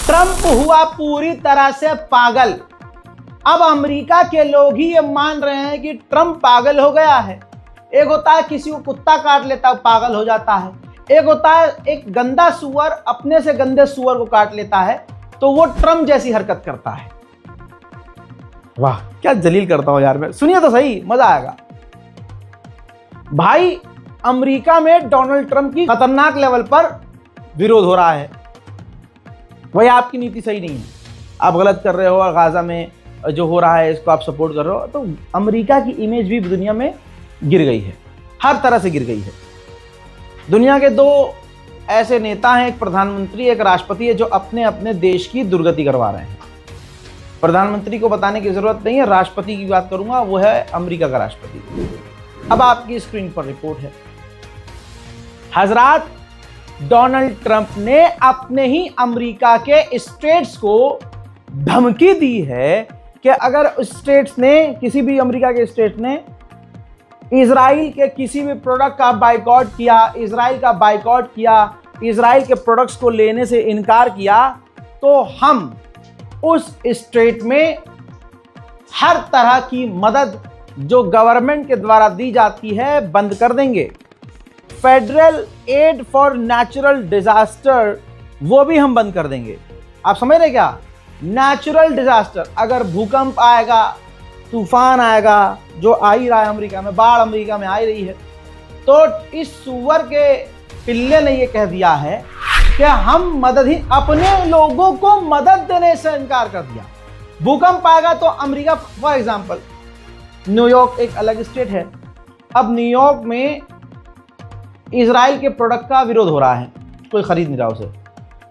Trump हुआ पूरी तरह से पागल। अब अमेरिका के लोग ही ये मान रहे हैं कि ट्रंप पागल हो गया है। एक होता है किसी को कुत्ता काट लेता है पागल हो जाता है, एक होता है एक गंदा सुअर अपने से गंदे सुअर को काट लेता है तो वो ट्रंप जैसी हरकत करता है। वाह क्या जलील करता हूं यार मैं, सुनिए तो सही, मजा आएगा। भाई अमेरिका में डोनाल्ड ट्रंप की खतरनाक लेवल पर विरोध हो रहा है। वही आपकी नीति सही नहीं है, आप गलत कर रहे हो और गाजा में जो हो रहा है इसको आप सपोर्ट कर रहे हो, तो अमेरिका की इमेज भी दुनिया में गिर गई है, हर तरह से गिर गई है। दुनिया के दो ऐसे नेता हैं, एक प्रधानमंत्री एक राष्ट्रपति है, जो अपने अपने देश की दुर्गति करवा रहे हैं। प्रधानमंत्री को बताने की जरूरत नहीं है, राष्ट्रपति की बात करूंगा, वो है अमेरिका का राष्ट्रपति। अब आपकी स्क्रीन पर रिपोर्ट है। हजरात, डोनाल्ड ट्रंप ने अपने ही अमेरिका के स्टेट्स को धमकी दी है कि अगर स्टेट्स ने, किसी भी अमेरिका के स्टेट ने इजराइल के किसी भी प्रोडक्ट का बाइकॉट किया, इजराइल का बाइकॉट किया, इजराइल के प्रोडक्ट्स को लेने से इनकार किया, तो हम उस स्टेट में हर तरह की मदद जो गवर्नमेंट के द्वारा दी जाती है बंद कर देंगे। Federal aid for natural disaster वो भी हम बंद कर देंगे। आप समझ रहे क्या? नेचुरल डिजास्टर, अगर भूकंप आएगा, तूफान आएगा, जो आ ही रहा है अमेरिका में, बाढ़ अमेरिका में आ ही रही है, तो इस सुअर के पिल्ले ने ये कह दिया है कि हम मदद ही, अपने लोगों को मदद देने से इनकार कर दिया। भूकंप आएगा तो अमेरिका, फॉर एग्जांपल न्यूयॉर्क एक अलग स्टेट है, अब न्यूयॉर्क में इजराइल के प्रोडक्ट का विरोध हो रहा है, कोई खरीद नहीं रहा उसे,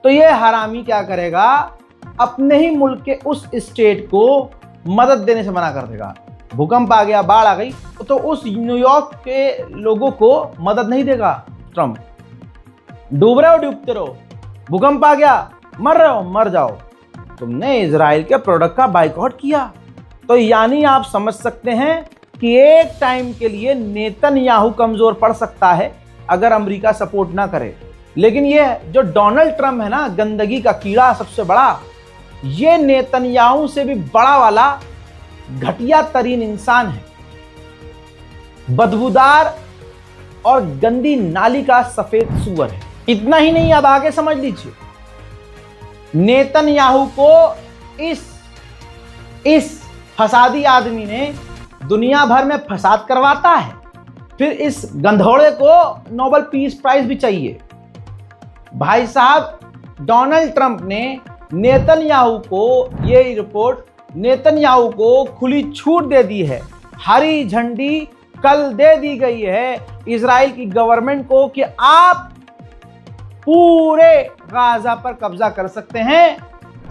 तो ये हरामी क्या करेगा, अपने ही मुल्क के उस स्टेट को मदद देने से मना कर देगा। भूकंप आ गया, बाढ़ आ गई, तो उस न्यूयॉर्क के लोगों को मदद नहीं देगा ट्रंप। डूब रहे हो डूबते रहो, भूकंप आ गया, मर रहे हो मर जाओ, तुमने इजराइल के प्रोडक्ट का बाइकआउट किया। तो यानी आप समझ सकते हैं कि एक टाइम के लिए नेतन्याहू कमजोर पड़ सकता है अगर अमेरिका सपोर्ट ना करे। लेकिन ये जो डोनाल्ड ट्रंप है ना, गंदगी का कीड़ा सबसे बड़ा, ये नेतन्याहू से भी बड़ा वाला घटिया तरीन इंसान है, बदबूदार और गंदी नाली का सफेद सुअर है। इतना ही नहीं, अब आगे समझ लीजिए, नेतन्याहू को इस फसादी आदमी ने दुनिया भर में फसाद करवाता है, फिर इस गंधौड़े को नोबेल पीस प्राइज भी चाहिए। भाई साहब, डोनाल्ड ट्रंप ने नेतन्याहू को, ये रिपोर्ट, नेतन्याहू को खुली छूट दे दी है, हरी झंडी कल दे दी गई है इजराइल की गवर्नमेंट को कि आप पूरे गाजा पर कब्जा कर सकते हैं,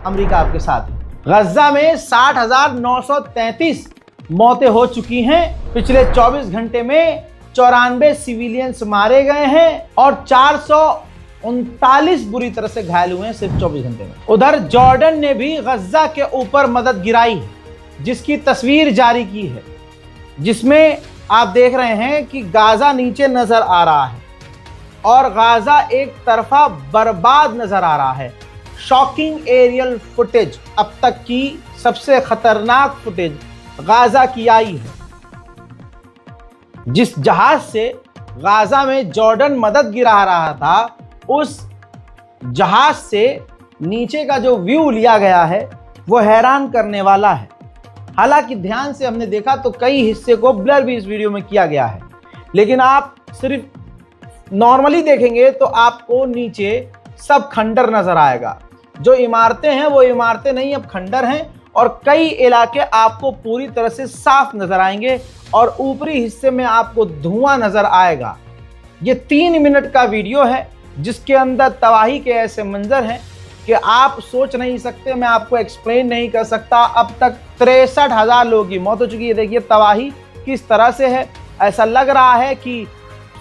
अमेरिका आपके साथ है। गजा में 60,933 मौतें हो चुकी हैं, पिछले 24 घंटे में 94 सिविलियंस मारे गए हैं और 439 बुरी तरह से घायल हुए हैं सिर्फ 24 घंटे में। उधर जॉर्डन ने भी गजा के ऊपर मदद गिराई है, जिसकी तस्वीर जारी की है, जिसमें आप देख रहे हैं कि गाजा नीचे नजर आ रहा है और गाजा एक तरफा बर्बाद नजर आ रहा है। शॉकिंग एरियल फुटेज, अब तक की सबसे खतरनाक फुटेज गाजा की आई है। जिस जहाज से गाजा में जॉर्डन मदद गिरा रहा था, उस जहाज से नीचे का जो व्यू लिया गया है वो हैरान करने वाला है। हालांकि ध्यान से हमने देखा तो कई हिस्से को ब्लर भी इस वीडियो में किया गया है, लेकिन आप सिर्फ नॉर्मली देखेंगे तो आपको नीचे सब खंडर नजर आएगा। जो इमारतें हैं वो इमारतें नहीं, अब खंडर हैं, और कई इलाके आपको पूरी तरह से साफ नजर आएंगे और ऊपरी हिस्से में आपको धुआं नजर आएगा। ये 3 मिनट का वीडियो है जिसके अंदर तबाही के ऐसे मंजर हैं कि आप सोच नहीं सकते, मैं आपको एक्सप्लेन नहीं कर सकता। अब तक 63,000 लोगों की मौत हो चुकी है। देखिए तबाही किस तरह से है, ऐसा लग रहा है कि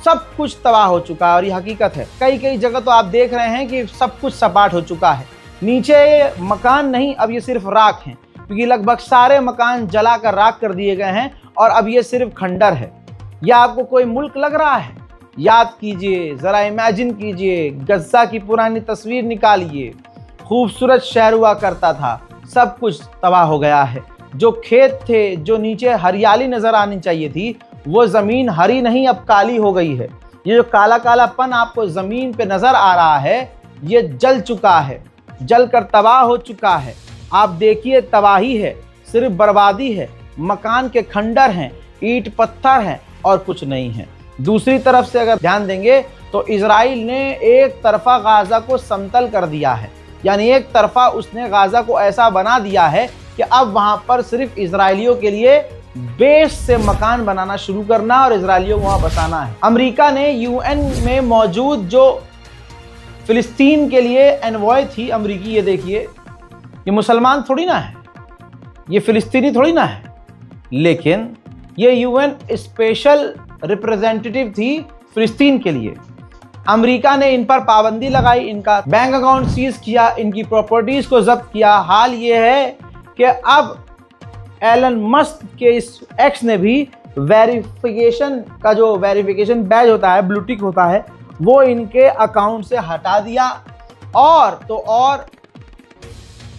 सब कुछ तबाह हो चुका है और ये हकीकत है। कई कई जगह तो आप देख रहे हैं कि सब कुछ सपाट हो चुका है, नीचे मकान नहीं, अब ये सिर्फ राख हैं, क्योंकि लगभग सारे मकान जलाकर राख कर दिए गए हैं और अब ये सिर्फ खंडर है। यह आपको कोई मुल्क लग रहा है? याद कीजिए, जरा इमेजिन कीजिए, गजा की पुरानी तस्वीर निकालिए, खूबसूरत शहर हुआ करता था, सब कुछ तबाह हो गया है। जो खेत थे, जो नीचे हरियाली नजर आनी चाहिए थी, वो जमीन हरी नहीं अब काली हो गई है। ये जो काला कालापन आपको जमीन पे नजर आ रहा है, ये जल चुका है, जल कर तबाह हो चुका है। आप देखिए, तबाही है, सिर्फ बर्बादी है, मकान के खंडर हैं, ईंट पत्थर हैं और कुछ नहीं है। दूसरी तरफ से अगर ध्यान देंगे तो इजराइल ने एक तरफा गाजा को समतल कर दिया है, यानी एक तरफा उसने गाजा को ऐसा बना दिया है कि अब वहां पर सिर्फ इजरायलियों के लिए बेस से मकान बनाना शुरू करना और इजरायलियों को वहां बसाना है। अमेरिका ने यूएन में मौजूद जो फिलिस्तीन के लिए एनवॉय थी अमेरिकी, ये देखिए, ये मुसलमान थोड़ी ना है, ये फिलिस्तीनी थोड़ी ना है, लेकिन ये यूएन स्पेशल रिप्रेजेंटेटिव थी फिलिस्तीन के लिए। अमेरिका ने इन पर पाबंदी लगाई, इनका बैंक अकाउंट सीज किया, इनकी प्रॉपर्टीज को जब्त किया। हाल ये है कि अब एलन मस्क के इस एक्स ने भी वेरिफिकेशन का जो वेरिफिकेशन बैज होता है, ब्लू टिक होता है, वो इनके अकाउंट से हटा दिया। और तो और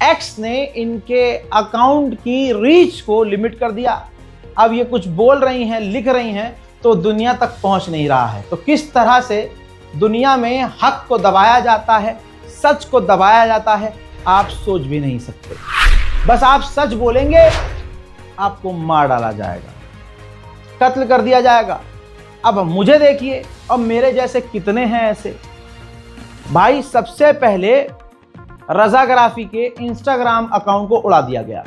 एक्स ने इनके अकाउंट की रीच को लिमिट कर दिया। अब ये कुछ बोल रही हैं, लिख रही हैं, तो दुनिया तक पहुंच नहीं रहा है। तो किस तरह से दुनिया में हक को दबाया जाता है, सच को दबाया जाता है, आप सोच भी नहीं सकते। बस आप सच बोलेंगे, आपको मार डाला जाएगा, कत्ल कर दिया जाएगा। अब मुझे देखिए, अब मेरे जैसे कितने हैं ऐसे। भाई, सबसे पहले रजाग्राफी के इंस्टाग्राम अकाउंट को उड़ा दिया गया,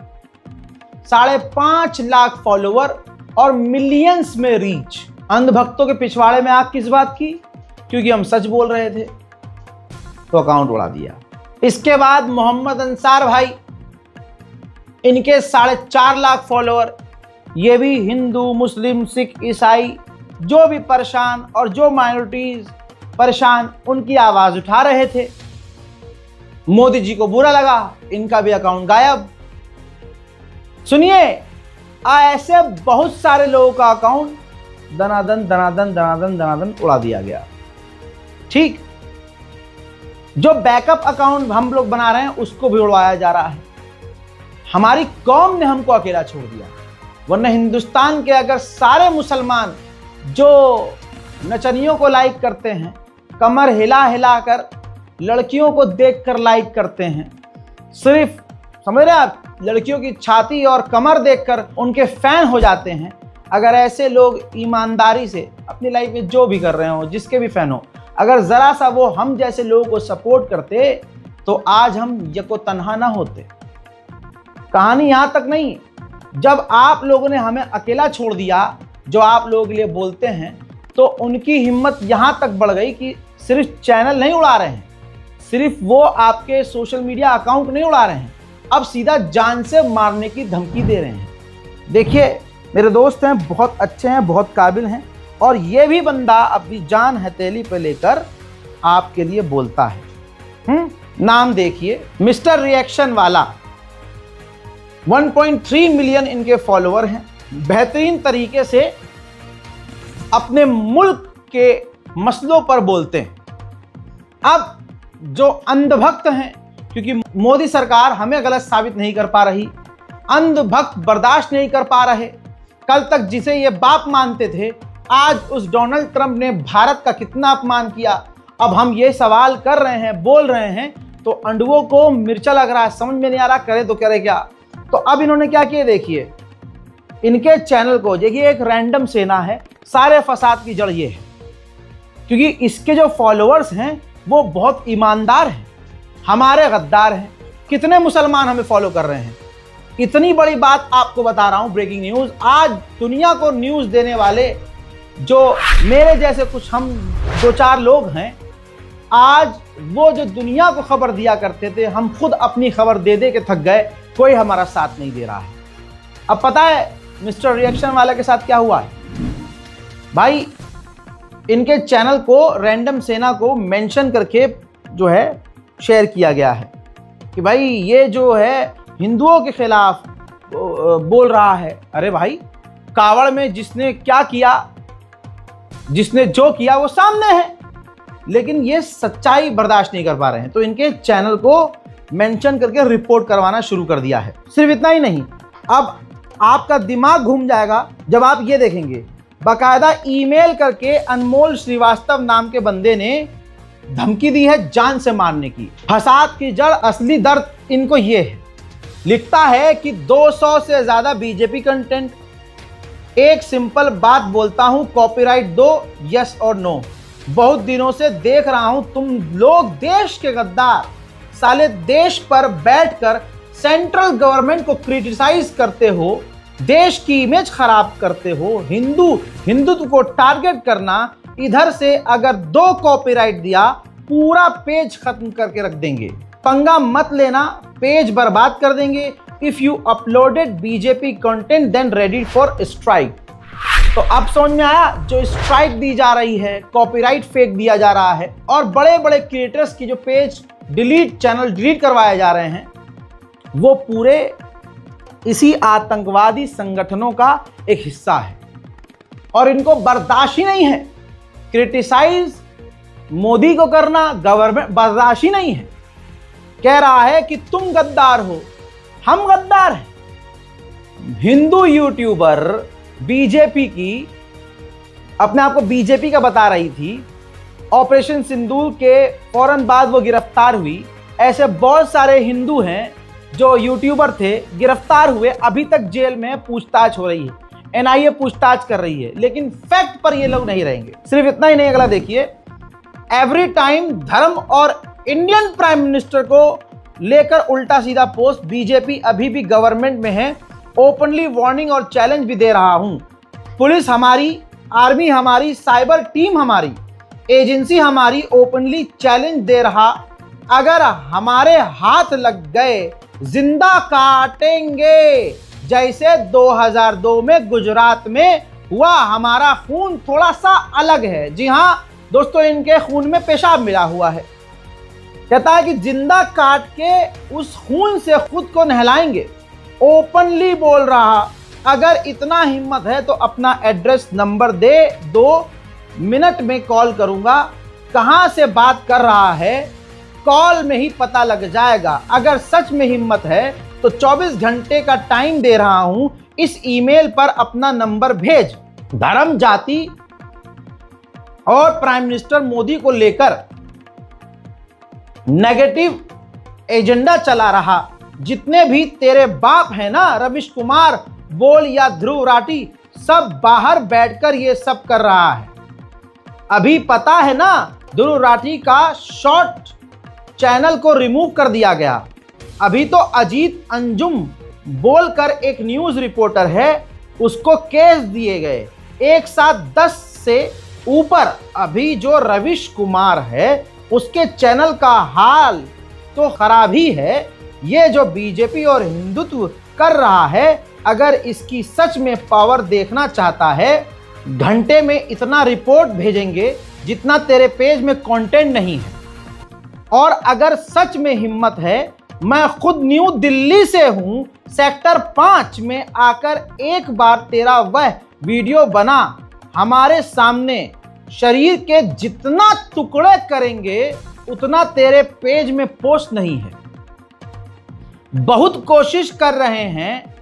5.5 लाख फॉलोवर और मिलियंस में रीच। अंधभक्तों के पिछवाड़े में आग किस बात की? क्योंकि हम सच बोल रहे थे, तो अकाउंट उड़ा दिया। इसके बाद मोहम्मद अंसार भाई, इनके 4.5 लाख फॉलोअर, ये भी हिंदू, मुस्लिम, सिख, ईसाई जो भी परेशान और जो माइनॉरिटीज परेशान, उनकी आवाज उठा रहे थे। मोदी जी को बुरा लगा, इनका भी अकाउंट गायब। सुनिए, ऐसे बहुत सारे लोगों का अकाउंट दनादन दनादन दनादन दनादन उड़ा दिया गया। ठीक, जो बैकअप अकाउंट हम लोग बना रहे हैं उसको भी उड़वाया जा रहा है। हमारी कौम ने हमको अकेला छोड़ दिया, वरना हिंदुस्तान के अगर सारे मुसलमान जो नचनियों को लाइक करते हैं, कमर हिला हिला कर लड़कियों को देखकर लाइक करते हैं, सिर्फ समझ रहे आप, लड़कियों की छाती और कमर देखकर उनके फैन हो जाते हैं, अगर ऐसे लोग ईमानदारी से अपनी लाइफ में जो भी कर रहे हो, जिसके भी फैन हो, अगर जरा सा वो हम जैसे लोगों को सपोर्ट करते, तो आज हम यको तन्हा ना होते। कहानी यहां तक नहीं, जब आप लोगों ने हमें अकेला छोड़ दिया, जो आप लोगों के लिए बोलते हैं, तो उनकी हिम्मत यहां तक बढ़ गई कि सिर्फ चैनल नहीं उड़ा रहे हैं, सिर्फ वो आपके सोशल मीडिया अकाउंट नहीं उड़ा रहे हैं, अब सीधा जान से मारने की धमकी दे रहे हैं। देखिए, मेरे दोस्त हैं, बहुत अच्छे हैं, बहुत काबिल हैं, और ये भी बंदा अपनी जान हथेली पे लेकर आपके लिए बोलता है। नाम देखिए, मिस्टर रिएक्शन वाला, 1.3 मिलियन इनके फॉलोअर हैं। बेहतरीन तरीके से अपने मुल्क के मसलों पर बोलते हैं। अब जो अंधभक्त हैं, क्योंकि मोदी सरकार हमें गलत साबित नहीं कर पा रही, अंधभक्त बर्दाश्त नहीं कर पा रहे। कल तक जिसे ये बाप मानते थे, आज उस डोनाल्ड ट्रंप ने भारत का कितना अपमान किया। अब हम ये सवाल कर रहे हैं, बोल रहे हैं, तो अंडुओं को मिर्चा लग रहा है, समझ में नहीं आ रहा करे तो करे क्या। तो अब इन्होंने क्या किया, देखिए, इनके चैनल को देखिए, एक रैंडम सेना है, सारे फसाद की जड़ ये है, क्योंकि इसके जो फॉलोअर्स हैं वो बहुत ईमानदार हैं, हमारे गद्दार हैं। कितने मुसलमान हमें फॉलो कर रहे हैं। इतनी बड़ी बात आपको बता रहा हूं, ब्रेकिंग न्यूज। आज दुनिया को न्यूज देने वाले जो मेरे जैसे कुछ हम 2-4 लोग हैं, आज वो जो दुनिया को खबर दिया करते थे, हम खुद अपनी खबर दे दे के थक गए, कोई हमारा साथ नहीं दे रहा है। अब पता है मिस्टर रिएक्शन वाले के साथ क्या हुआ है भाई, इनके चैनल को रैंडम सेना को मेंशन करके जो है शेयर किया गया है कि भाई ये जो है हिंदुओं के खिलाफ बोल रहा है। अरे भाई, कावड़ में जिसने क्या किया, जिसने जो किया वो सामने है, लेकिन ये सच्चाई बर्दाश्त नहीं कर पा रहे हैं, तो इनके चैनल को मेंशन करके रिपोर्ट करवाना शुरू कर दिया है। सिर्फ इतना ही नहीं, अब आपका दिमाग घूम जाएगा जब आप ये देखेंगे, बाकायदा ईमेल करके अनमोल श्रीवास्तव नाम के बंदे ने धमकी दी है जान से मारने की। फसाद की जड़, असली दर्द इनको ये है। लिखता है कि 200 से ज्यादा बीजेपी कंटेंट, एक सिंपल बात बोलता हूं, कॉपीराइट दो, यस और नो। बहुत दिनों से देख रहा हूं तुम लोग देश के गद्दार साले देश पर बैठकर सेंट्रल गवर्नमेंट को क्रिटिसाइज करते हो, देश की इमेज खराब करते हो, हिंदुत्व को टारगेट करना। इधर से अगर 2 कॉपीराइट दिया पूरा पेज खत्म करके रख देंगे। पंगा मत लेना, पेज बर्बाद कर देंगे। If you uploaded BJP content then ready for strike. तो अब समझ में आया, जो स्ट्राइक दी जा रही है, कॉपीराइट फेंक दिया जा रहा है और बड़े बड़े क्रिएटर्स की जो पेज चैनल डिलीट करवाए जा रहे हैं, वो पूरे इसी आतंकवादी संगठनों का एक हिस्सा है। और इनको बर्दाश्त ही नहीं है, क्रिटिसाइज मोदी को करना, गवर्नमेंट बर्दाश्त ही नहीं है। कह रहा है कि तुम गद्दार हो, हम गद्दार हैं। हिंदू यूट्यूबर बीजेपी की, अपने आप को बीजेपी का बता रही थी, ऑपरेशन सिंदूर के फौरन बाद वो गिरफ्तार हुई। ऐसे बहुत सारे हिंदू हैं जो यूट्यूबर थे, गिरफ्तार हुए, अभी तक जेल में पूछताछ हो रही है, एनआईए पूछताछ कर रही है, लेकिन फैक्ट पर ये लोग नहीं रहेंगे। सिर्फ इतना ही नहीं, अगला देखिए, एवरी टाइम धर्म और इंडियन प्राइम मिनिस्टर को लेकर उल्टा सीधा पोस्ट, बीजेपी अभी भी गवर्नमेंट में है, ओपनली वार्निंग और चैलेंज भी दे रहा हूं। पुलिस हमारी, आर्मी हमारी, साइबर टीम हमारी, एजेंसी हमारी ओपनली चैलेंज दे रहा, अगर हमारे हाथ लग गए जिंदा काटेंगे, जैसे 2002 में गुजरात में हुआ। हमारा खून थोड़ा सा अलग है। जी हां दोस्तों, इनके खून में पेशाब मिला हुआ है। कहता है कि जिंदा काट के उस खून से खुद को नहलाएंगे। ओपनली बोल रहा, अगर इतना हिम्मत है तो अपना एड्रेस नंबर दे, 2 मिनट में कॉल करूंगा। कहां से बात कर रहा है कॉल में ही पता लग जाएगा। अगर सच में हिम्मत है तो 24 घंटे का टाइम दे रहा हूं, इस ईमेल पर अपना नंबर भेज। धर्म, जाति और प्राइम मिनिस्टर मोदी को लेकर नेगेटिव एजेंडा चला रहा। जितने भी तेरे बाप हैं ना, रविश कुमार बोल या ध्रुव राठी, सब बाहर बैठकर ये सब कर रहा है। अभी पता है ना, ध्रुव राठी का शॉर्ट चैनल को रिमूव कर दिया गया। अभी तो अजीत अंजुम बोलकर एक न्यूज रिपोर्टर है, उसको केस दिए गए, एक साथ 10 से ऊपर। अभी जो रविश कुमार है उसके चैनल का हाल तो खराब ही है। ये जो बीजेपी और हिंदुत्व कर रहा है, अगर इसकी सच में पावर देखना चाहता है, घंटे में इतना रिपोर्ट भेजेंगे जितना तेरे पेज में कंटेंट नहीं है। और अगर सच में हिम्मत है, मैं खुद न्यू दिल्ली से हूं, सेक्टर 5 में आकर एक बार तेरा वह वीडियो बना हमारे सामने। शरीर के जितना टुकड़े करेंगे उतना तेरे पेज में पोस्ट नहीं है। बहुत कोशिश कर रहे हैं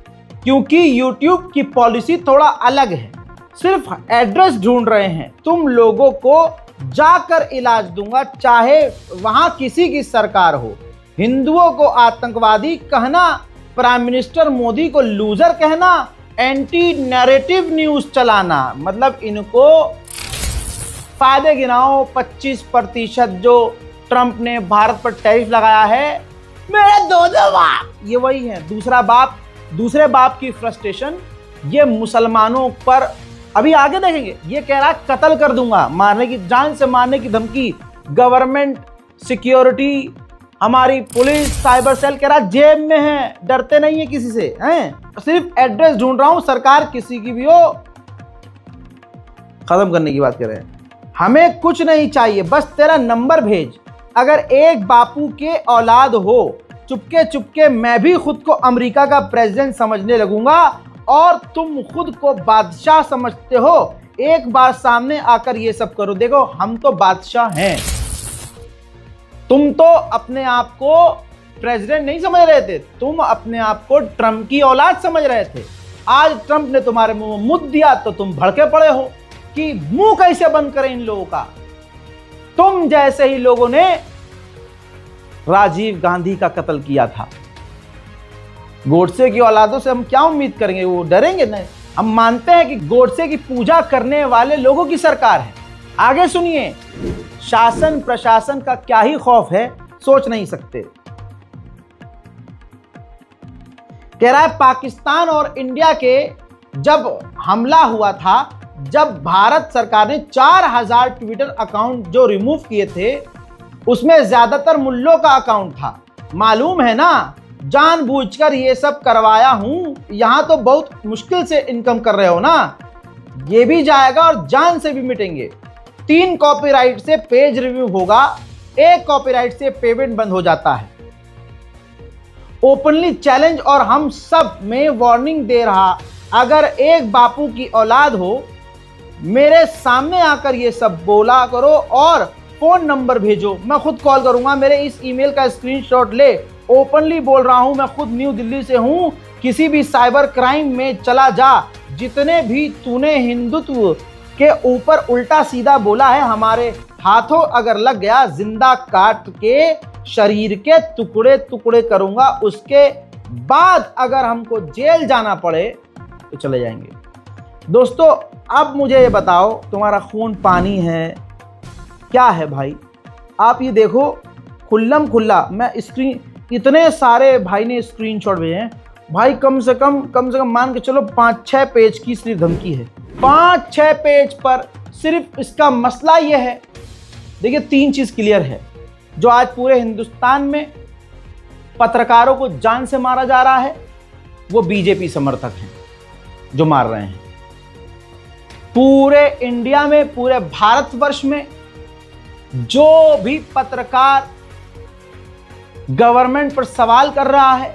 क्योंकि YouTube की पॉलिसी थोड़ा अलग है, सिर्फ एड्रेस ढूंढ रहे हैं। तुम लोगों को जाकर इलाज दूंगा, चाहे वहां किसी की सरकार हो। हिंदुओं को आतंकवादी कहना, प्राइम मिनिस्टर मोदी को लूजर कहना, एंटी नैरेटिव न्यूज चलाना, मतलब इनको फायदे गिनाओ। 25% जो ट्रंप ने भारत पर टैरिफ लगाया है, मेरे दो बाप, ये वही है। दूसरे बाप की फ्रस्ट्रेशन ये मुसलमानों पर। अभी आगे देखेंगे, ये कह रहा कत्ल कर दूंगा, मारने की, जान से मारने की धमकी। गवर्नमेंट सिक्योरिटी, हमारी पुलिस, साइबर सेल कह रहा जेब में है, डरते नहीं है किसी से, हैं? सिर्फ एड्रेस ढूंढ रहा हूं, सरकार किसी की भी हो, खत्म करने की बात कर रहे हैं। हमें कुछ नहीं चाहिए, बस तेरा नंबर भेज। अगर एक बापू के औलाद हो, चुपके चुपके मैं भी खुद को अमेरिका का प्रेसिडेंट समझने लगूंगा और तुम खुद को बादशाह समझते हो। एक बार सामने आकर ये सब करो, देखो हम तो बादशाह हैं। तुम तो अपने आप को प्रेसिडेंट नहीं समझ रहे थे, तुम अपने आप को ट्रंप की औलाद समझ रहे थे। आज ट्रंप ने तुम्हारे मुंह में मुद्द दिया तो तुम भड़के पड़े हो कि मुंह कैसे बंद करें इन लोगों का। तुम जैसे ही लोगों ने राजीव गांधी का कत्ल किया था। गोडसे की औलादों से हम क्या उम्मीद करेंगे, वो डरेंगे नहीं। हम मानते हैं कि गोडसे की पूजा करने वाले लोगों की सरकार है। आगे सुनिए, शासन प्रशासन का क्या ही खौफ है, सोच नहीं सकते। कह रहा है पाकिस्तान और इंडिया के जब हमला हुआ था, जब भारत सरकार ने 4000 ट्विटर अकाउंट जो रिमूव किए थे, उसमें ज्यादातर मुल्लों का अकाउंट था। मालूम है ना, जानबूझकर ये सब करवाया हूं। यहां तो बहुत मुश्किल से इनकम कर रहे हो ना, ये भी जाएगा और जान से भी मिटेंगे। 3 कॉपीराइट से पेज रिव्यू होगा, 1 कॉपीराइट से पेमेंट बंद हो जाता है। ओपनली चैलेंज और हम सब में वार्निंग दे रहा, अगर एक बापू की औलाद हो, मेरे सामने आकर ये सब बोला करो और फोन नंबर भेजो, मैं खुद कॉल करूंगा। मेरे इस ईमेल का स्क्रीनशॉट ले, ओपनली बोल रहा हूं, मैं खुद न्यू दिल्ली से हूं। किसी भी साइबर क्राइम में चला जा, जितने भी तूने हिंदुत्व के ऊपर उल्टा सीधा बोला है, हमारे हाथों अगर लग गया, जिंदा काट के शरीर के टुकड़े टुकड़े करूंगा। उसके बाद अगर हमको जेल जाना पड़े तो चले जाएंगे। दोस्तों, अब मुझे ये बताओ, तुम्हारा खून पानी है क्या है भाई? आप ये देखो, खुल्लम खुल्ला मैं स्क्रीन, इतने सारे भाई ने स्क्रीनशॉट भेजे हैं भाई। कम से कम मान के चलो 5-6 पेज की सिर्फ धमकी है। 5-6 पेज पर सिर्फ इसका मसला यह है। देखिए, 3 चीज क्लियर है जो आज पूरे हिंदुस्तान में पत्रकारों को जान से मारा जा रहा है, वो बीजेपी समर्थक हैं जो मार रहे हैं। पूरे इंडिया में, पूरे भारतवर्ष में जो भी पत्रकार गवर्नमेंट पर सवाल कर रहा है,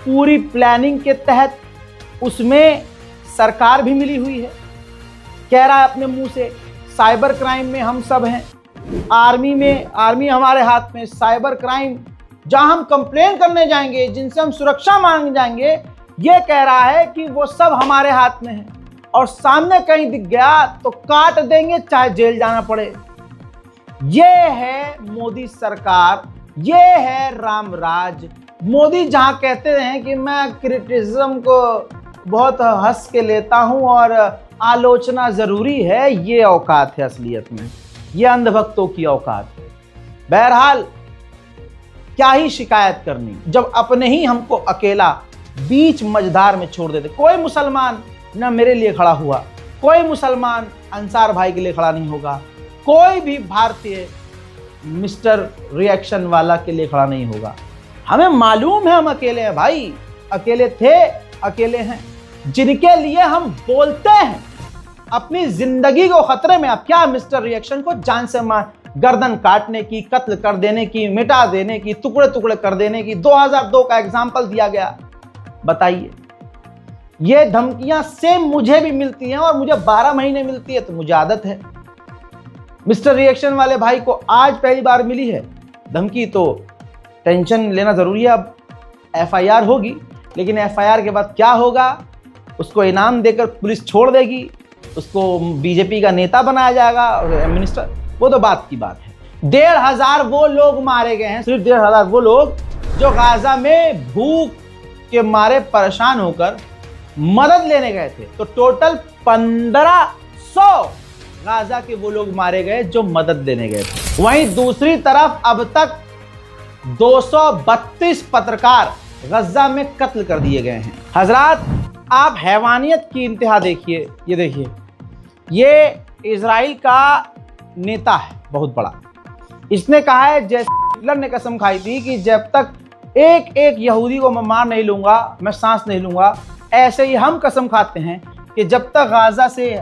पूरी प्लानिंग के तहत उसमें सरकार भी मिली हुई है। कह रहा है अपने मुंह से, साइबर क्राइम में हम सब हैं, आर्मी हमारे हाथ में। साइबर क्राइम जहां हम कंप्लेन करने जाएंगे, जिनसे हम सुरक्षा मांगने जाएंगे, ये कह रहा है कि वो सब हमारे हाथ में है, और सामने कहीं दिख गया तो काट देंगे, चाहे जेल जाना पड़े। ये है मोदी सरकार, ये है राम राज। मोदी जहां कहते हैं कि मैं क्रिटिसिज्म को बहुत हंस के लेता हूं और आलोचना जरूरी है, ये औकात है असलियत में, ये अंधभक्तों की औकात है। बहरहाल, क्या ही शिकायत करनी जब अपने ही हमको अकेला बीच मझधार में छोड़ देते। कोई मुसलमान न मेरे लिए खड़ा हुआ, कोई मुसलमान अंसार भाई के लिए खड़ा नहीं होगा, कोई भी भारतीय मिस्टर रिएक्शन वाला के लिए खड़ा नहीं होगा। हमें मालूम है हम अकेले हैं भाई, अकेले थे, अकेले हैं। जिनके लिए हम बोलते हैं अपनी जिंदगी को खतरे में, अब क्या मिस्टर रिएक्शन को जान से मार, गर्दन काटने की, कत्ल कर देने की, मिटा देने की, टुकड़े टुकड़े कर देने की 2002 का एग्जाम्पल दिया गया। बताइए, ये धमकियां सेम मुझे भी मिलती हैं और मुझे 12 महीने मिलती है, तो मुझे आदत है। मिस्टर रिएक्शन वाले भाई को आज पहली बार मिली है धमकी, तो टेंशन लेना जरूरी है। अब एफआईआर होगी, लेकिन एफआईआर के बाद क्या होगा, उसको इनाम देकर पुलिस छोड़ देगी, उसको बीजेपी का नेता बनाया जाएगा, मिनिस्टर, वो तो बात की बात है। 1500 वो लोग मारे गए हैं, सिर्फ 1500 वो लोग जो गाजा में भूख के मारे परेशान होकर मदद लेने गए थे। तो टोटल 1500 गाजा के वो लोग मारे गए जो मदद लेने गए थे। वहीं दूसरी तरफ अब तक 232 पत्रकार गजा में कत्ल कर दिए गए हैं। हजरात, आप हैवानियत की इंतहा देखिए। ये देखिए, ये इजराइल का नेता है बहुत बड़ा। इसने कहा है, जैसे हिटलर ने कसम खाई थी कि जब तक एक एक यहूदी को मैं मार नहीं लूंगा, मैं सांस नहीं लूंगा, ऐसे ही हम कसम खाते हैं कि जब तक गाजा से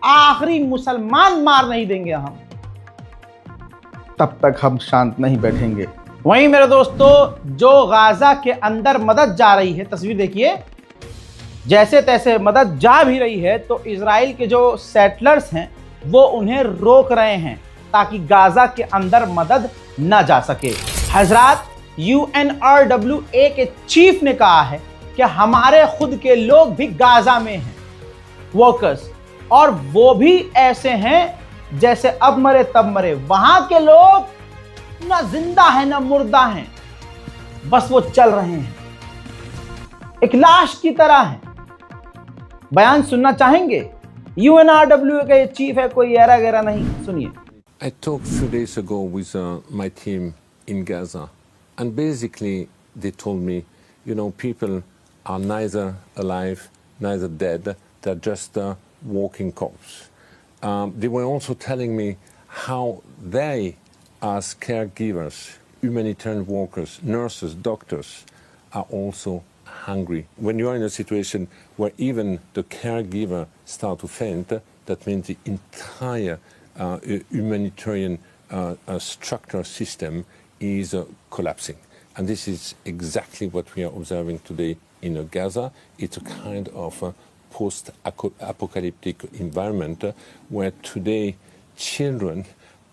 आखिरी मुसलमान मार नहीं देंगे हम, तब तक हम शांत नहीं बैठेंगे। वहीं मेरे दोस्तों, जो गाजा के अंदर मदद जा रही है, तस्वीर देखिए, जैसे तैसे मदद जा भी रही है, तो इजराइल के जो सेटलर्स हैं वो उन्हें रोक रहे हैं ताकि गाजा के अंदर मदद न जा सके। हजरात, UNRWA के चीफ ने कहा है कि हमारे खुद के लोग भी गाजा में हैं, वर्कर्स, और वो भी ऐसे हैं जैसे अब मरे तब मरे। वहां के लोग ना जिंदा है ना मुर्दा हैं, बस वो चल रहे हैं, एक लाश की तरह है। बयान सुनना चाहेंगे? UNRWA का ये चीफ है, कोई ऐरा गैरा नहीं। सुनिए। I talked a few days ago with my team in Gaza, and basically they told me, you know, people are neither alive, neither dead, they're just walking corpse. They were also telling me how they, as caregivers, humanitarian workers, nurses, doctors, are also hungry. When you are in a situation where even the caregiver start to faint, that means the entire humanitarian structure system is collapsing. And this is exactly what we are observing today in Gaza. It's a kind of post-apocalyptic environment where today children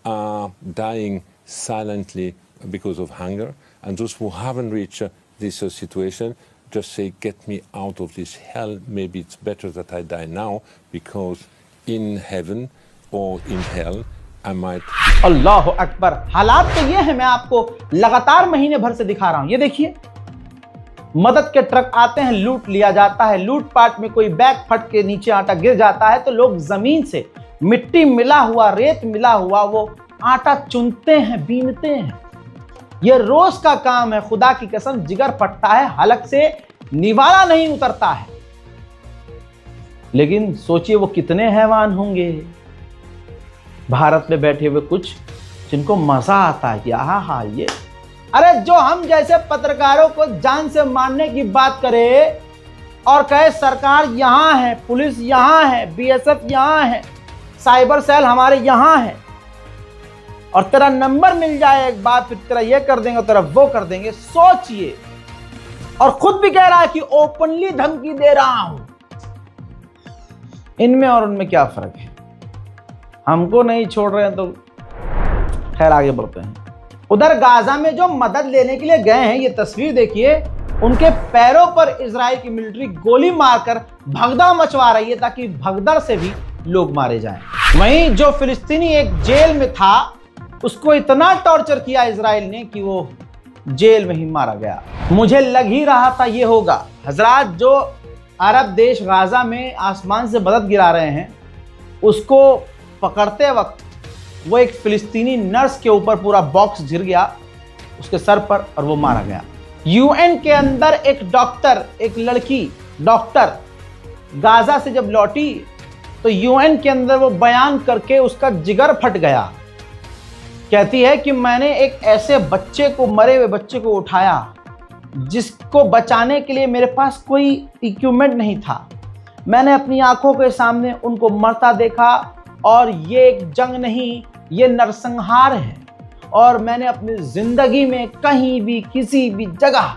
are dying silently because of hunger, and those who haven't reached this situation just say, get me out of this hell. Maybe it's better that I die now, because in heaven or in hell I might. अल्लाह अकबर। हालात तो ये है, मैं आपको लगातार महीने भर से दिखा रहा हूं। ये देखिए, मदद के ट्रक आते हैं, लूट लिया जाता है। लूटपाट में कोई बैग फट के नीचे आटा गिर जाता है तो लोग जमीन से मिट्टी मिला हुआ, रेत मिला हुआ वो आटा चुनते हैं, बीनते हैं। ये रोज का काम है। खुदा की कसम, जिगर फटता है, हलक से निवाला नहीं उतरता है। लेकिन सोचिए वो कितने हैवान होंगे भारत में बैठे हुए कुछ, जिनको मजा आता है कि हाँ ये, अरे जो हम जैसे पत्रकारों को जान से मारने की बात करे और कहे सरकार यहां है, पुलिस यहां है, BSF यहां है, साइबर सेल हमारे यहां है, और तेरा नंबर मिल जाए एक बार, फिर तेरा ये कर देंगे, तेरा वो कर देंगे। सोचिए, और खुद भी कह रहा है कि ओपनली धमकी दे रहा हूं। इनमें और उनमें क्या फर्क है? हमको नहीं छोड़ रहे हैं तो खैर आगे बढ़ते हैं। उधर गाजा में जो मदद लेने के लिए गए हैं, ये तस्वीर देखिए, उनके पैरों पर इजराइल की मिलिट्री गोली मारकर भगदड़ मचवा रही है ताकि भगदड़ से भी लोग मारे जाएं। वहीं जो फिलिस्तीनी एक जेल में था, उसको इतना टॉर्चर किया इजराइल ने कि वो जेल में ही मारा गया। मुझे लग ही रहा था ये होगा। हजरात, जो अरब देश गाजा में आसमान से मदद गिरा रहे हैं, उसको पकड़ते वक्त वो एक फिलिस्तीनी नर्स के ऊपर पूरा बॉक्स गिर गया उसके सर पर और वो मारा गया। UN के अंदर एक डॉक्टर, एक लड़की डॉक्टर गाजा से जब लौटी तो UN के अंदर वो बयान करके उसका जिगर फट गया। कहती है कि मैंने एक ऐसे बच्चे को, मरे हुए बच्चे को उठाया जिसको बचाने के लिए मेरे पास कोई इक्विपमेंट नहीं था। मैंने अपनी आंखों के सामने उनको मरता देखा, और ये एक जंग नहीं, ये नरसंहार है। और मैंने अपनी जिंदगी में कहीं भी, किसी भी जगह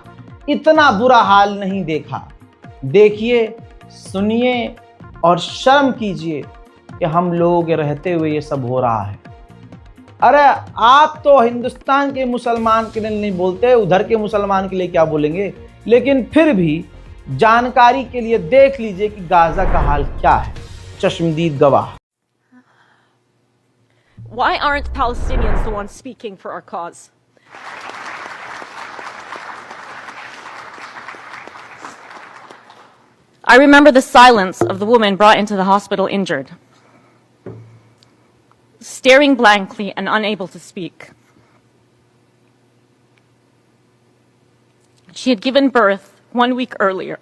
इतना बुरा हाल नहीं देखा। देखिए, सुनिए और शर्म कीजिए कि हम लोगों के रहते हुए ये सब हो रहा है। अरे आप तो हिंदुस्तान के मुसलमान के लिए नहीं बोलते, उधर के मुसलमान के लिए क्या बोलेंगे? लेकिन फिर भी जानकारी के लिए देख लीजिए कि गाजा का हाल क्या है। चश्मदीद गवाह। Why aren't Palestinians the ones speaking for our cause? I remember the silence of the woman brought into the hospital injured, staring blankly and unable to speak. She had given birth 1 week earlier.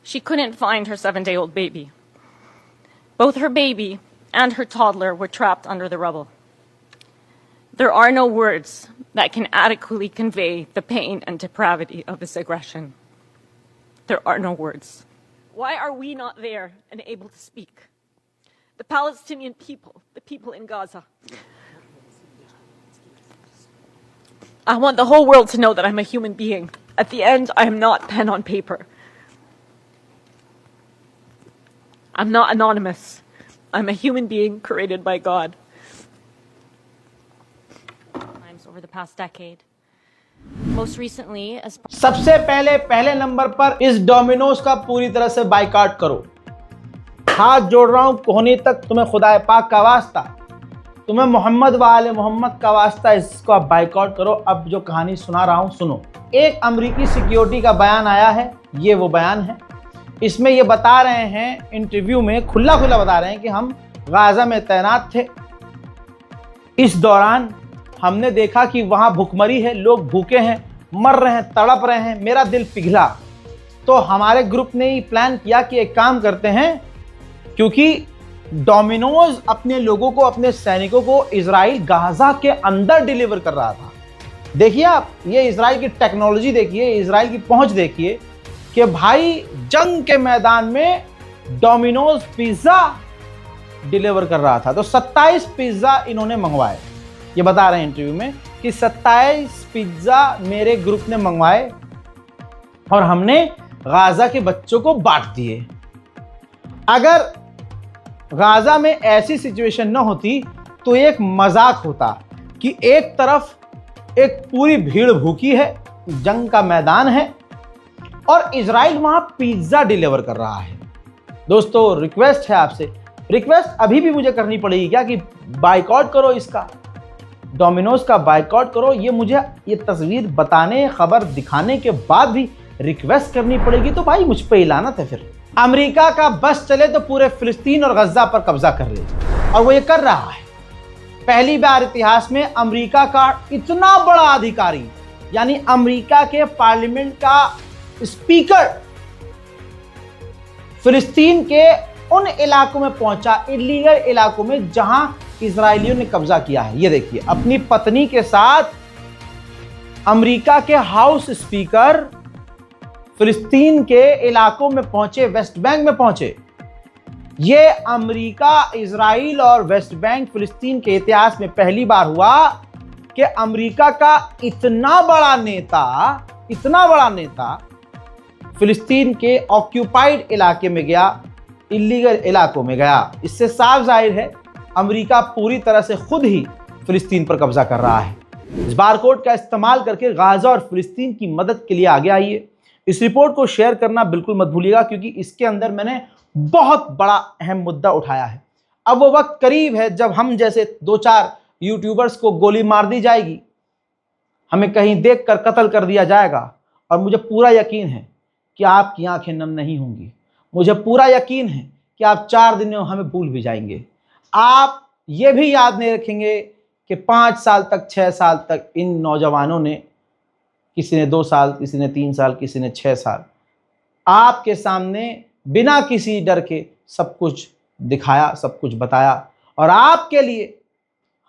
She couldn't find her 7-day-old baby. Both her baby and her toddler were trapped under the rubble. There are no words that can adequately convey the pain and depravity of this aggression. There are no words. Why are we not there and able to speak? The Palestinian people, the people in Gaza. I want the whole world to know that I'm a human being. At the end, I am not pen on paper. I'm not anonymous. I'm a human being created by God. Times over the past decade. Most recently, as सबसे पहले number पर इस Domino's का पूरी तरह से boycott करो। हाथ जोड़ रहा हूं कोहनी तक, तुम्हें खुदा पाक का वास्ता, तुम्हें मोहम्मद वाले मोहम्मद का वास्ता, इसको आप बाइकआउट करो। अब जो कहानी सुना रहा हूं सुनो। एक अमेरिकी सिक्योरिटी का बयान आया है, ये वो बयान है। इसमें ये बता रहे हैं, इंटरव्यू में खुला बता रहे हैं कि हम गाजा में तैनात थे। इस दौरान हमने देखा कि वहां भूखमरी है, लोग भूखे हैं, मर रहे हैं, तड़प रहे हैं। मेरा दिल पिघला। तो हमारे ग्रुप ने ही प्लान किया कि एक काम करते हैं, क्योंकि डोमिनोज अपने लोगों को, अपने सैनिकों को इजराइल गाजा के अंदर डिलीवर कर रहा था। देखिए आप, ये इजराइल की टेक्नोलॉजी देखिए, इजराइल की पहुंच देखिए कि भाई जंग के मैदान में डोमिनोज पिज्जा डिलीवर कर रहा था। तो 27 पिज्जा इन्होंने मंगवाए। ये बता रहे हैं इंटरव्यू में कि 27 पिज्जा मेरे ग्रुप ने मंगवाए और हमने गाजा के बच्चों को बांट दिए। अगर गाजा में ऐसी सिचुएशन न होती तो एक मजाक होता कि एक तरफ एक पूरी भीड़ भूखी है, जंग का मैदान है और इजराइल वहां पिज्जा डिलीवर कर रहा है। दोस्तों रिक्वेस्ट है आपसे, रिक्वेस्ट अभी भी मुझे करनी पड़ेगी क्या कि बाइकआउट करो, इसका डोमिनोज का बाइकआउट करो। ये मुझे ये तस्वीर बताने, खबर दिखाने के बाद भी रिक्वेस्ट करनी पड़ेगी, तो भाई मुझ पे ही लानत है। फिर अमेरिका का बस चले तो पूरे फिलिस्तीन और गजा पर कब्जा कर ले, और वो ये कर रहा है। पहली बार इतिहास में अमेरिका का इतना बड़ा अधिकारी, यानी अमेरिका के पार्लियामेंट का स्पीकर फिलिस्तीन के उन इलाकों में पहुंचा, इलीगल इलाकों में जहां इजरायलियों ने कब्जा किया है। ये देखिए, अपनी पत्नी के साथ अमेरिका के हाउस स्पीकर फिलिस्तीन के इलाकों में पहुंचे, वेस्ट बैंक में पहुंचे। ये अमेरिका, इजराइल और वेस्ट बैंक, फिलिस्तीन के इतिहास में पहली बार हुआ कि अमेरिका का इतना बड़ा नेता फिलिस्तीन के ऑक्यूपाइड इलाके में गया, इलीगल इलाकों में गया। इससे साफ जाहिर है अमेरिका पूरी तरह से खुद ही फिलिस्तीन पर कब्जा कर रहा है। इस बारकोड का इस्तेमाल करके गाजा और फिलिस्तीन की मदद के लिए आगे आइए। इस रिपोर्ट को शेयर करना बिल्कुल मत भूलिएगा, क्योंकि इसके अंदर मैंने बहुत बड़ा अहम मुद्दा उठाया है। अब वो वक्त करीब है जब हम जैसे 2-4 यूट्यूबर्स को गोली मार दी जाएगी, हमें कहीं देखकर कत्ल कर दिया जाएगा, और मुझे पूरा यकीन है कि आपकी आंखें नम नहीं होंगी। मुझे पूरा यकीन है कि आप 4 दिन में हमें भूल भी जाएंगे। आप ये भी याद नहीं रखेंगे कि 5 साल तक, 6 साल तक इन नौजवानों ने, किसी ने 2 साल, किसी ने 3 साल, किसी ने 6 साल, आपके सामने बिना किसी डर के सब कुछ दिखाया, सब कुछ बताया, और आपके लिए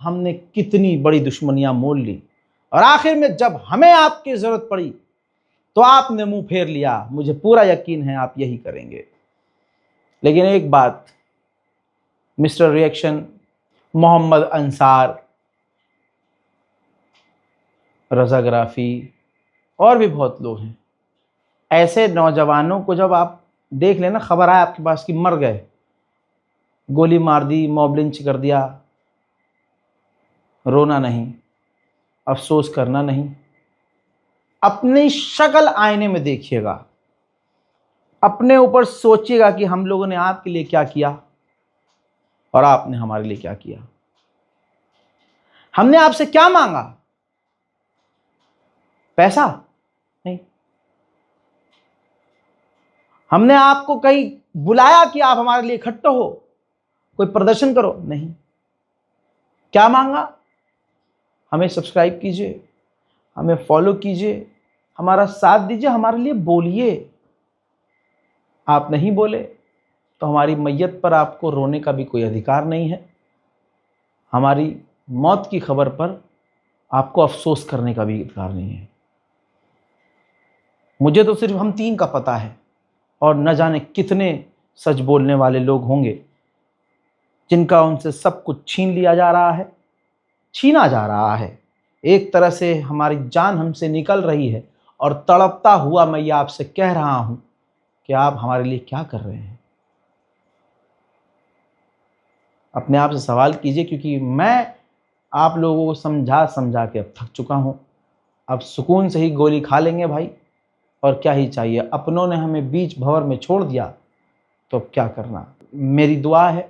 हमने कितनी बड़ी दुश्मनियां मोल ली, और आखिर में जब हमें आपकी जरूरत पड़ी तो आपने मुंह फेर लिया। मुझे पूरा यकीन है आप यही करेंगे। लेकिन एक बात, मिस्टर रिएक्शन, मोहम्मद अंसार, रजा ग्राफी और भी बहुत लोग हैं, ऐसे नौजवानों को जब आप देख लेना, खबर आए आपके पास कि मर गए, गोली मार दी, मॉब लिंच कर दिया, रोना नहीं, अफसोस करना नहीं, अपनी शक्ल आईने में देखिएगा, अपने ऊपर सोचिएगा कि हम लोगों ने आपके लिए क्या किया और आपने हमारे लिए क्या किया। हमने आपसे क्या मांगा? पैसा नहीं। हमने आपको कहीं बुलाया कि आप हमारे लिए इकट्ठे हो, कोई प्रदर्शन करो? नहीं। क्या मांगा? हमें सब्सक्राइब कीजिए, हमें फॉलो कीजिए, हमारा साथ दीजिए, हमारे लिए बोलिए। आप नहीं बोले तो हमारी मैयत पर आपको रोने का भी कोई अधिकार नहीं है, हमारी मौत की खबर पर आपको अफसोस करने का भी अधिकार नहीं है। मुझे तो सिर्फ हम 3 का पता है, और न जाने कितने सच बोलने वाले लोग होंगे जिनका उनसे सब कुछ छीन लिया जा रहा है, छीना जा रहा है। एक तरह से हमारी जान हमसे निकल रही है, और तड़पता हुआ मैं ये आपसे कह रहा हूं कि आप हमारे लिए क्या कर रहे हैं। अपने आप से सवाल कीजिए, क्योंकि मैं आप लोगों को समझा समझा के अब थक चुका हूँ। अब सुकून से ही गोली खा लेंगे भाई, और क्या ही चाहिए। अपनों ने हमें बीच भंवर में छोड़ दिया तो अब क्या करना। मेरी दुआ है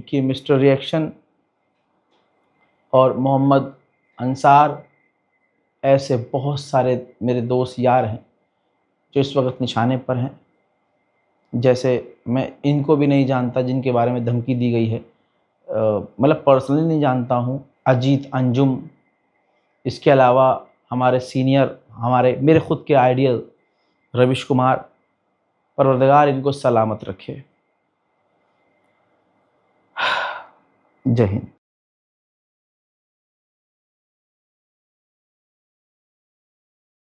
कि मिस्टर रिएक्शन और मोहम्मद अंसार, ऐसे बहुत सारे मेरे दोस्त यार हैं जो इस वक्त निशाने पर हैं। जैसे मैं इनको भी नहीं जानता जिनके बारे में धमकी दी गई है, मतलब पर्सनली नहीं जानता हूँ। अजीत अंजुम, इसके अलावा हमारे सीनियर, मेरे ख़ुद के आइडियल रविश कुमार। परवरदिगार इनको सलामत रखे। जय हिंद।